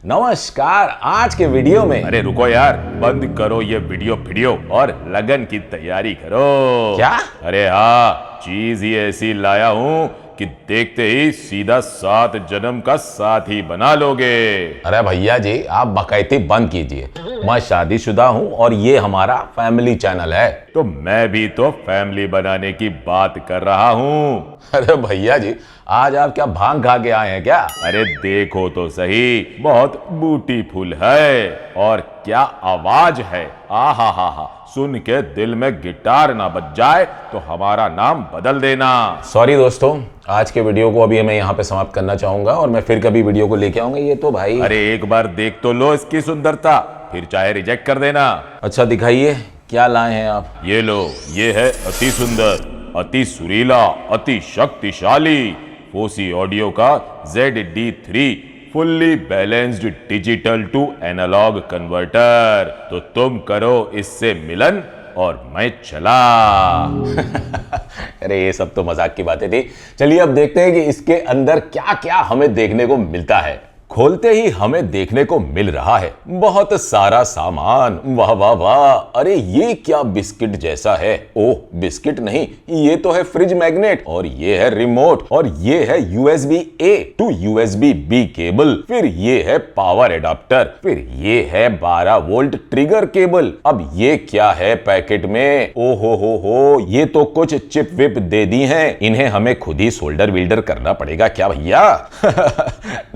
नमस्कार। आज के वीडियो में अरे रुको यार, बंद करो ये वीडियो और लगन की तैयारी करो। क्या? अरे हाँ, चीज ही ऐसी लाया हूँ कि देखते ही सीधा 7 जन्म का साथी बना लोगे। अरे भैया जी, आप बकैती बंद कीजिए। मैं शादीशुदा हूँ और ये हमारा फैमिली चैनल है। तो मैं भी तो फैमिली बनाने की बात कर रहा हूँ। अरे भैया जी, आज आप क्या भांग खा के आए हैं क्या? अरे देखो तो सही, बहुत ब्यूटीफुल है और क्या आवाज है। आहा हा हा, सुन के दिल में गिटार ना बज जाए तो हमारा नाम बदल देना। सॉरी दोस्तों, आज के वीडियो को अभी मैं यहाँ पे समाप्त करना चाहूंगा और मैं फिर कभी वीडियो को लेके आऊंगा। ये तो भाई, अरे एक बार देख तो लो इसकी सुंदरता, फिर चाहे रिजेक्ट कर देना। अच्छा दिखाइए क्या लाए हैं आप। ये लो, ये है अति सुंदर, अति सुरीला, अति शक्तिशाली फोसी ऑडियो का ZD3 fully balanced digital to analogue converter. तो तुम करो इससे मिलन और मैं चला। अरे ये सब तो मजाक की बातें थी। चलिए अब देखते हैं कि इसके अंदर क्या क्या हमें देखने को मिलता है। खोलते ही हमें देखने को मिल रहा है बहुत सारा सामान। वाह वाह वाह, अरे ये क्या बिस्किट जैसा है। ओह बिस्किट नहीं, ये तो है फ्रिज मैग्नेट, और ये है रिमोट, और ये है USB-A टू USB-B केबल, फिर ये है पावर एडाप्टर, फिर ये है 12 वोल्ट ट्रिगर केबल। अब ये क्या है पैकेट में? ओ हो, ये तो कुछ चिप विप दे दी हैं। इन्हें हमें खुद ही सोल्डर विल्डर करना पड़ेगा क्या भैया?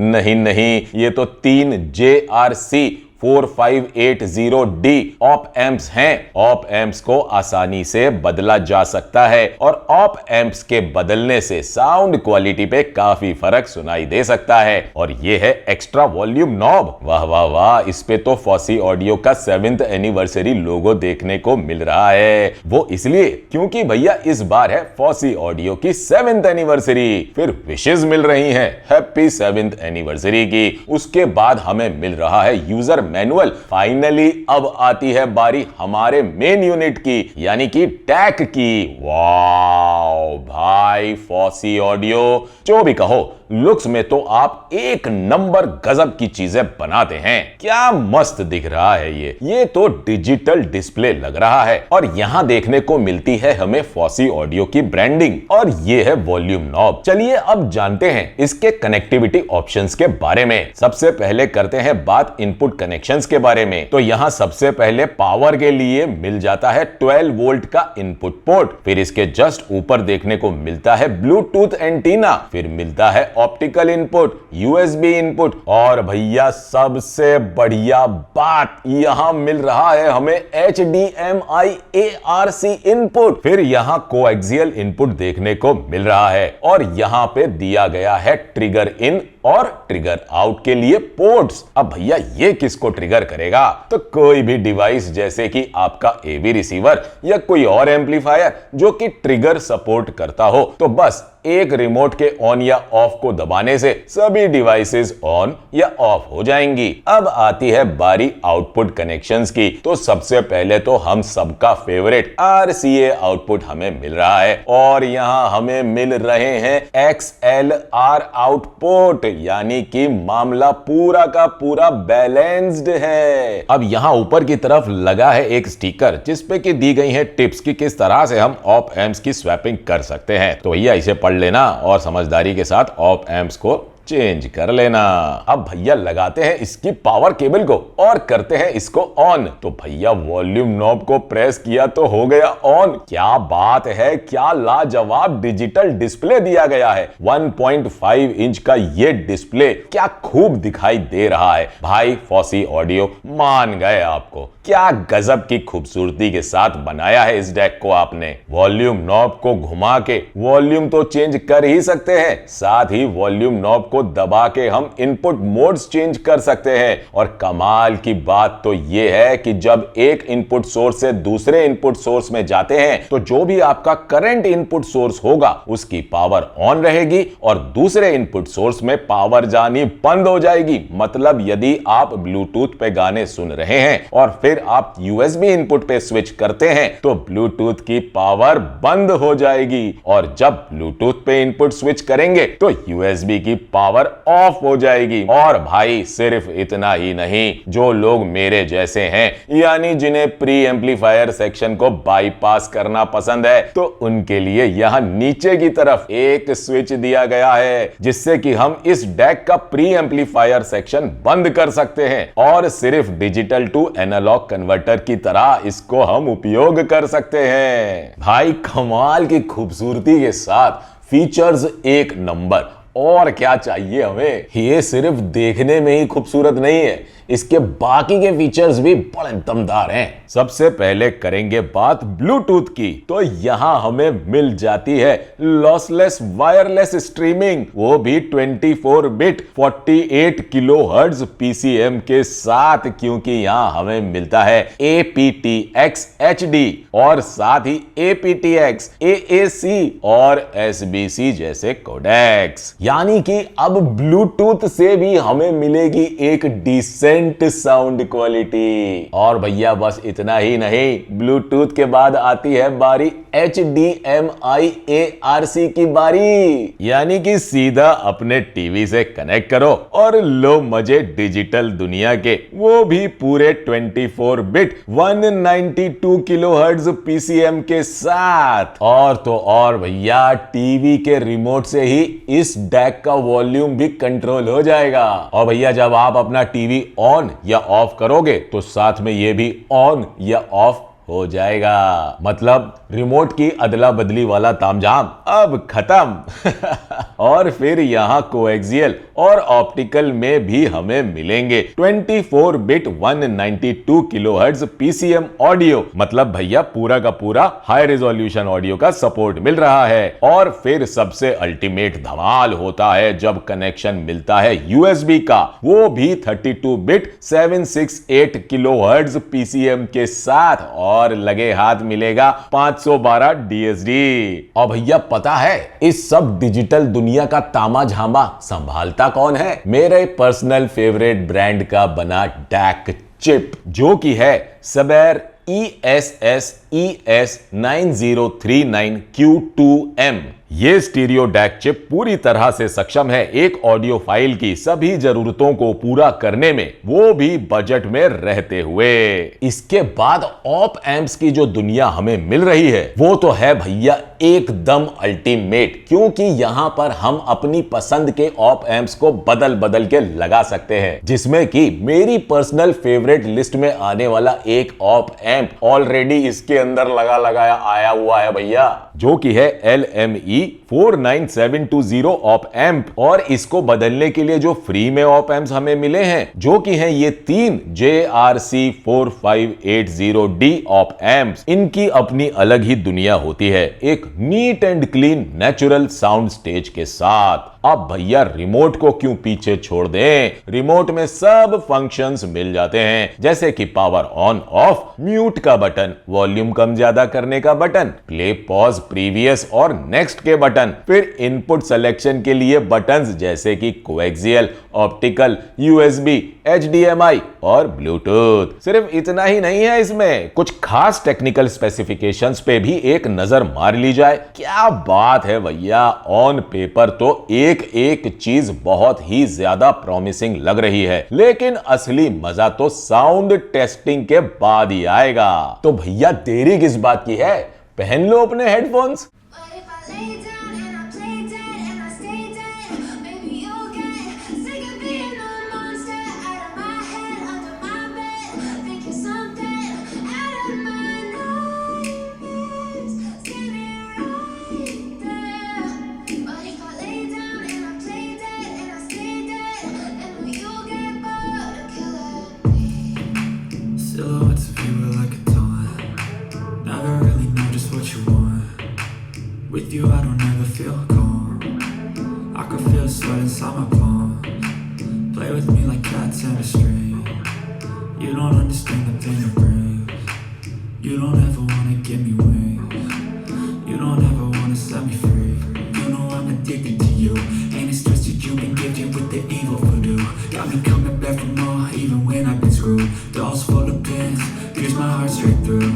नहीं, ये तो 3 JRC 4580D ऑप एम्प्स हैं। ऑप एम्प्स को आसानी से बदला जा सकता है और ऑप एम्प्स के बदलने से साउंड क्वालिटी पे काफी फर्क सुनाई दे सकता है। और ये है एक्स्ट्रा वॉल्यूम नॉब। वाह वाह वाह, इस पे तो फॉसी ऑडियो का 7th एनिवर्सरी लोगो देखने को मिल रहा है। वो इसलिए क्योंकि भैया इस बार है फॉसी ऑडियो की 7th एनिवर्सरी। फिर विशेष मिल रही हैं हैप्पी 7th एनिवर्सरी की। उसके बाद हमें मिल रहा है यूजर मैनुअल। फाइनली अब आती है बारी हमारे मेन यूनिट की, यानी कि टैक की। वाओ भाई, फॉसी ऑडियो जो भी कहो, लुक्स में तो आप एक नंबर गजब की चीजें बनाते हैं। क्या मस्त दिख रहा है ये तो डिजिटल डिस्प्ले लग रहा है। और यहां देखने को मिलती है हमें फॉसी ऑडियो की ब्रांडिंग, और ये है वॉल्यूम नॉब। चलिए अब जानते हैं इसके कनेक्टिविटी ऑप्शंस के बारे में। सबसे पहले करते हैं बात इनपुट कनेक्शंस के बारे में। तो यहां सबसे पहले पावर के लिए मिल जाता है 12 वोल्ट का इनपुट पोर्ट, फिर इसके जस्ट ऊपर देखने को मिलता है ब्लूटूथ एंटीना, फिर मिलता है ऑप्टिकल इनपुट, USB इनपुट, और भैया सबसे बढ़िया बात, यहां मिल रहा है हमें HDMI ARC इनपुट। फिर यहां कोएक्सियल इनपुट देखने को मिल रहा है, और यहां पे दिया गया है ट्रिगर इन और ट्रिगर आउट के लिए पोर्ट्स। अब भैया ये किसको ट्रिगर करेगा? तो कोई भी डिवाइस जैसे कि आपका AV रिसीवर या कोई और एम्पलीफायर जो कि ट्रिगर सपोर्ट करता हो, तो बस एक रिमोट के ऑन या ऑफ को दबाने से सभी डिवाइसेस ऑन या ऑफ हो जाएंगी। अब आती है बारी आउटपुट कनेक्शंस की। तो सबसे पहले तो हम सबका फेवरेट RCA आउटपुट हमें मिल रहा है, और यहां हमें मिल रहे हैं XLR आउटपुट, यानी कि मामला पूरा का पूरा बैलेंस्ड है। अब यहां ऊपर की तरफ लगा है एक स्टिकर जिसपे की दी गई है टिप्स कि किस तरह से हम ऑप एम्प्स की स्वैपिंग कर सकते हैं। तो भैया इसे पढ़ लेना और समझदारी के साथ ऑप एम्प्स को चेंज कर लेना। अब भैया लगाते हैं इसकी पावर केबल को और करते हैं इसको ऑन। तो भैया वॉल्यूम नॉब को प्रेस किया तो हो गया ऑन। क्या बात है, क्या लाजवाब डिजिटल डिस्प्ले दिया गया है। 1.5 इंच का ये डिस्प्ले क्या खूब दिखाई दे रहा है। भाई फॉसी ऑडियो मान गए आपको। क्या गजब की खूबसूरती के साथ बनाया है इस डेक को आपने। वॉल्यूम नॉब को घुमा के वॉल्यूम तो चेंज कर ही सकते हैं, साथ ही वॉल्यूम नॉब को दबा के हम इनपुट मोड्स चेंज कर सकते हैं। और कमाल की बात तो यह है कि जब एक इनपुट सोर्स से दूसरे इनपुट सोर्स में जाते हैं तो जो भी आपका करंट इनपुट सोर्स होगा उसकी पावर ऑन रहेगी और दूसरे इनपुट सोर्स में पावर जानी बंद हो जाएगी। मतलब यदि आप ब्लूटूथ पे गाने सुन रहे हैं और फिर आप USB इनपुट पे स्विच करते हैं तो ब्लूटूथ की पावर बंद हो जाएगी, और जब ब्लूटूथ पे इनपुट स्विच करेंगे तो USB की पावर पावर ऑफ हो जाएगी। और भाई सिर्फ इतना ही नहीं, जो लोग मेरे जैसे हैं यानी जिन्हें प्री एम्पलीफायर सेक्शन को बाईपास करना पसंद है, तो उनके लिए यहां नीचे की तरफ एक स्विच दिया गया है जिससे कि हम इस डेक का प्री एम्पलीफायर सेक्शन बंद कर सकते हैं और सिर्फ डिजिटल टू एनालॉग कन्वर्टर की तरह इसको हम उपयोग कर सकते हैं। भाई कमाल की खूबसूरती के साथ फीचर्स एक नंबर, और क्या चाहिए हमें। ये सिर्फ देखने में ही खूबसूरत नहीं है, इसके बाकी के फीचर्स भी बड़े दमदार हैं। सबसे पहले करेंगे बात ब्लूटूथ की, तो यहां हमें मिल जाती है लॉसलेस वायरलेस स्ट्रीमिंग, वो भी 24 बिट 48 किलोहर्ट्ज पीसीएम के साथ, क्योंकि यहां हमें मिलता है aptX HD और साथ ही aptX AAC और SBC जैसे कोडेक्स। यानी कि अब ब्लूटूथ से भी हमें मिलेगी एक डिसेंट साउंड क्वालिटी। और भैया बस इतना ही नहीं, ब्लूटूथ के बाद आती है बारी HDMI ARC की बारी, यानी कि सीधा अपने टीवी से कनेक्ट करो और लो मजे डिजिटल दुनिया के, वो भी पूरे 24 बिट 192 किलोहर्ट्ज पीसीएम के साथ। और तो और भैया टीवी के रिमोट से ही इस डेक का वॉल्यूम भी कंट्रोल हो जाएगा। और भैया जब आप अपना टीवी ऑन या ऑफ करोगे तो साथ में ये भी ऑन या ऑफ हो जाएगा, मतलब रिमोट की अदला बदली वाला तामझाम अब खत्म। और फिर यहां कोएक्सियल और ऑप्टिकल में भी हमें मिलेंगे 24 बिट 192 किलोहर्ट्ज पीसीएम ऑडियो, मतलब भैया पूरा का पूरा हाई रिजोल्यूशन ऑडियो का सपोर्ट मिल रहा है। और फिर सबसे अल्टीमेट धमाल होता है जब कनेक्शन मिलता है यूएसबी का, वो भी 32 बिट 768 किलोहर्ट्ज पीसीएम के साथ, और लगे हाथ मिलेगा 512 डीएसडी। और भैया पता है इस सब डिजिटल दुनिया का तामा झामा संभालता कौन है? मेरे पर्सनल फेवरेट ब्रांड का बना डैक चिप, जो कि है सबर ESS ES 9039 Q2M। ये स्टीरियो डैक चिप पूरी तरह से सक्षम है एक ऑडियो फाइल की सभी जरूरतों को पूरा करने में, वो भी बजट में रहते हुए। इसके बाद ऑप एम्प्स की जो दुनिया हमें मिल रही है वो तो है भैया एकदम अल्टीमेट, क्योंकि यहां पर हम अपनी पसंद के ऑप एम्प्स को बदल बदल के लगा सकते हैं, जिसमें कि मेरी पर्सनल फेवरेट लिस्ट में आने वाला एक ऑप एम्प ऑलरेडी इसके अंदर लगा लगाया आया हुआ है भैया, जो कि है LME 49720 ऑप एम्प। और इसको बदलने के लिए जो फ्री में ऑप एम्प्स हमें मिले हैं, जो कि हैं ये 3 JRC 4580D ऑप एम्प्स, इनकी अपनी अलग ही दुनिया होती है, एक neat and clean natural sound stage के साथ। अब भैया रिमोट को क्यों पीछे छोड़ दें, रिमोट में सब फंक्शंस मिल जाते हैं, जैसे कि पावर ऑन ऑफ, म्यूट का बटन, वॉल्यूम कम ज्यादा करने का बटन, प्ले पॉज प्रीवियस और नेक्स्ट के बटन, फिर इनपुट सिलेक्शन के लिए बटन्स जैसे कि कोएक्सियल, ऑप्टिकल, यूएसबी, HDMI और ब्लूटूथ। सिर्फ इतना ही नहीं है, इसमें कुछ खास टेक्निकल स्पेसिफिकेशंस पे भी एक नजर मार ली जाए। क्या बात है भैया, ऑन पेपर तो एक चीज बहुत ही ज्यादा प्रॉमिसिंग लग रही है, लेकिन असली मजा तो साउंड टेस्टिंग के बाद ही आएगा। तो भैया देरी किस बात की है, पहन लो अपने headphones. Silhouettes of you are like a taunt. Never really know just what you want. With you I don't ever feel calm. I can feel sweat inside my palm. Play with me like cats and a string. You don't understand the pain it brings. You don't ever wanna give me wings. You don't ever wanna set me free. You know I'm addicted to you. And it's twisted, you've been gifted with the evil voodoo. Got me coming back for more, even when I've been screwed. Dolls full of pins, pierce my heart straight through.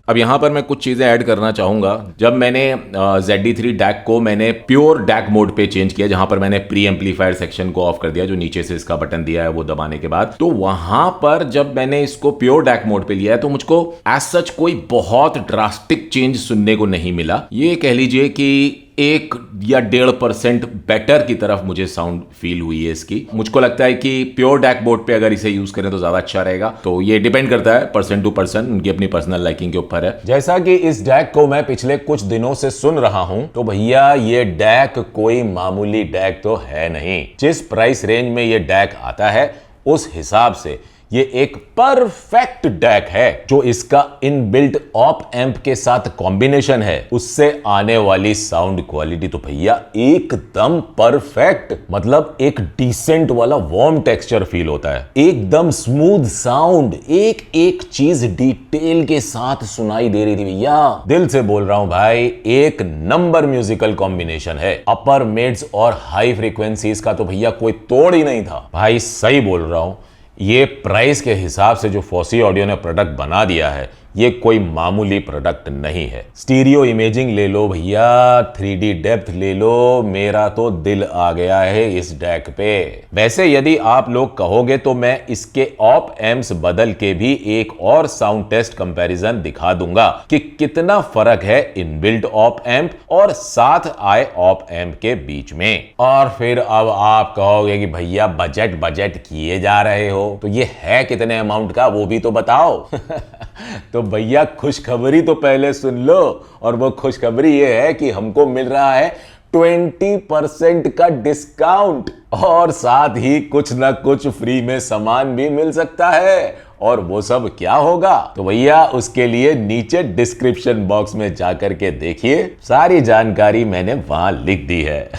अब यहाँ पर मैं कुछ चीज़ें add करना चाहूँगा। जब मैंने ZD3 DAC को मैंने प्योर DAC मोड पे चेंज किया, जहाँ पर मैंने प्री एम्पलीफायर सेक्शन को ऑफ कर दिया, जो नीचे से इसका बटन दिया है वो दबाने के बाद, तो वहाँ पर जब मैंने इसको प्योर DAC मोड पे लिया है तो मुझको एज सच कोई बहुत ड्रास्टिक चेंज सुनने को नहीं मिला। ये कह लीजिए कि 1 या 1.5% बेटर की तरफ मुझे साउंड फील हुई है इसकी। मुझको लगता है कि प्योर DAC बोर्ड पे अगर इसे यूज करें तो ज्यादा अच्छा रहेगा। तो ये डिपेंड करता है पर्सन टू पर्सन, उनकी अपनी पर्सनल लाइकिंग के ऊपर है। जैसा कि इस DAC को मैं पिछले कुछ दिनों से सुन रहा हूं, तो भैया ये DAC कोई मामूली DAC तो है नहीं। जिस प्राइस रेंज में ये DAC आता है उस हिसाब से ये एक परफेक्ट DAC है। जो इसका इनबिल्ट ऑप एम्प के साथ कॉम्बिनेशन है, उससे आने वाली साउंड क्वालिटी तो भैया एकदम परफेक्ट, मतलब एक डिसेंट वाला वार्म टेक्सचर फील होता है, एकदम स्मूथ साउंड, एक एक चीज डिटेल के साथ सुनाई दे रही थी भैया। दिल से बोल रहा हूं भाई, एक नंबर म्यूजिकल कॉम्बिनेशन है। अपर मिड्स और हाई फ्रीक्वेंसीज का तो भैया कोई तोड़ ही नहीं था भाई, सही बोल रहा हूं। ये प्राइस के हिसाब से जो फॉसी ऑडियो ने प्रोडक्ट बना दिया है, ये कोई मामूली प्रोडक्ट नहीं है। स्टीरियो इमेजिंग ले लो भैया, 3D डेप्थ ले लो, मेरा तो दिल आ गया है इस DAC पे। वैसे यदि आप लोग कहोगे तो मैं इसके ऑप एम्प्स बदल के भी एक और साउंड टेस्ट कंपैरिजन दिखा दूंगा कि कितना फर्क है इनबिल्ट ऑप एम्प और साथ आए ऑप एम्प के बीच में। और फिर अब आप कहोगे कि भैया बजट बजट किए जा रहे हो, तो ये है कितने अमाउंट का वो भी तो बताओ। तो भैया खुशखबरी तो पहले सुन लो, और वो खुशखबरी ये है कि हमको मिल रहा है 20% का डिस्काउंट, और साथ ही कुछ ना कुछ फ्री में सामान भी मिल सकता है। और वो सब क्या होगा, तो भैया उसके लिए नीचे डिस्क्रिप्शन बॉक्स में जाकर के देखिए, सारी जानकारी मैंने वहां लिख दी है।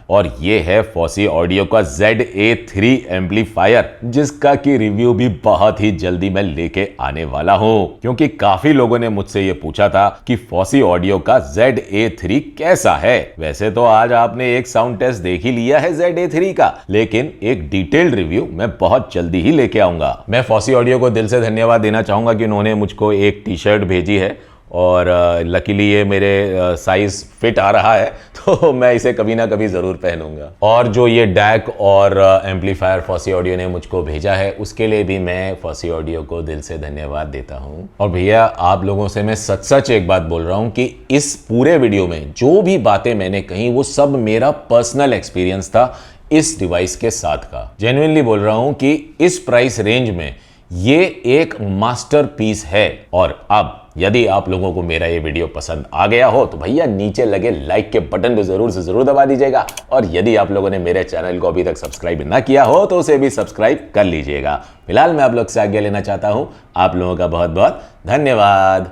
और ये है फॉसी ऑडियो का ZA3 एम्पलीफायर, जिसका की रिव्यू भी बहुत ही जल्दी मैं लेके आने वाला हूं, क्योंकि काफी लोगों ने मुझसे ये पूछा था कि फॉसी ऑडियो का ZA3 कैसा है। वैसे तो आज आपने एक साउंड टेस्ट देख ही लिया है ZA3 का, लेकिन एक डिटेल्ड रिव्यू मैं बहुत जल्दी ही लेके आऊंगा। मैं फॉसी ऑडियो को दिल से धन्यवाद देना चाहूंगा कि उन्होंने मुझको एक टी-शर्ट भेजी है, और लकीली ये मेरे साइज फिट आ रहा है, तो मैं इसे कभी ना कभी जरूर पहनूंगा। और जो ये DAC और एम्पलीफायर फॉसी ऑडियो ने मुझको भेजा है, उसके लिए भी मैं फॉसी ऑडियो को दिल से धन्यवाद देता हूं। और भैया आप लोगों से मैं सच सच एक बात बोल रहा हूं कि इस पूरे वीडियो में जो भी बातें मैंने कही वो सब मेरा पर्सनल एक्सपीरियंस था इस डिवाइस के साथ का। जेन्युइनली बोल रहा हूं कि इस प्राइस रेंज में ये एक मास्टरपीस है। और अब यदि आप लोगों को मेरा ये वीडियो पसंद आ गया हो तो भैया नीचे लगे लाइक के बटन को जरूर से जरूर दबा दीजिएगा। और यदि आप लोगों ने मेरे चैनल को अभी तक सब्सक्राइब ना किया हो तो उसे भी सब्सक्राइब कर लीजिएगा। फिलहाल मैं आप लोग से आज्ञा लेना चाहता हूं। आप लोगों का बहुत बहुत धन्यवाद।